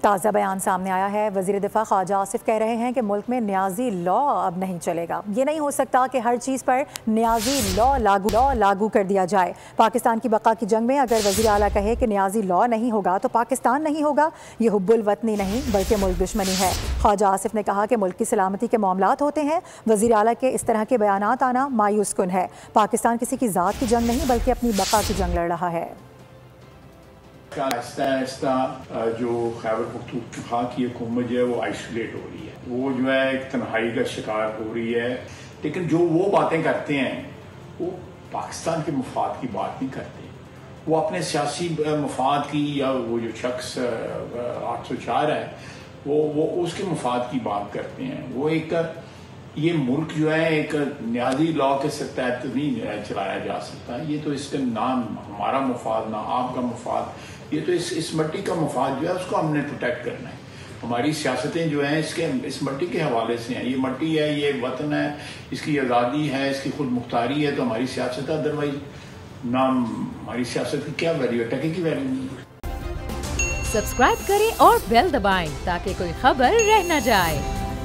تازہ بیان سامنے آیا ہے۔ وزیر دفاع خواجہ آصف کہہ رہے ہیں کہ ملک میں نیازی لا اب نہیں چلے گا۔ یہ نہیں ہو سکتا کہ ہر چیز پر نیازی لا لاگو کر دیا جائے۔ پاکستان کی بقا کی جنگ میں اگر وزیر اعلیٰ کہے کہ نیازی لا نہیں ہوگا تو پاکستان نہیں ہوگا، یہ حب الوطنی نہیں بلکہ ملک دشمنی ہے۔ خواجہ آصف نے کہا کہ ملک کی سلامتی کے معاملات ہوتے ہیں، وزیر اعلیٰ کے اس طرح کے بیانات آنا مایوس کن ہے۔ پاکستان کسی کی ذات کی جنگ نہیں بلکہ اپنی بقا کی جنگ لڑ رہا ہے۔ آہستہ آہستہ جو خیبر پختونخوا کی حکومت جو ہے وہ آئسولیٹ ہو رہی ہے، وہ جو ہے ایک تنہائی کا شکار ہو رہی ہے، لیکن جو وہ باتیں کرتے ہیں وہ پاکستان کے مفاد کی بات نہیں کرتے، وہ اپنے سیاسی مفاد کی، یا وہ جو شخص 804 ہے وہ اس کے مفاد کی بات کرتے ہیں۔ وہ ایک یہ ملک جو ہے ایک نیازی لا کے تحت نہیں چلایا جا سکتا۔ یہ تو اس کا نام ہمارا مفاد، نہ آپ کا مفاد، یہ تو اس مٹی کا مفاد جو ہے اس کو ہم نے پروٹیکٹ کرنا ہے۔ ہماری سیاستیں جو ہیں اس مٹی کے حوالے سے ہیں۔ یہ مٹی ہے، یہ وطن ہے، اس کی آزادی ہے، اس کی خود مختاری ہے، تو ہماری سیاست ہے، ادروائز نام ہماری سیاست کی کیا ویلیو ہے؟ ٹکے کی ویلیو نہیں۔ سبسکرائب کریں اور بیل دبائیں تاکہ کوئی خبر رہ نہ جائے۔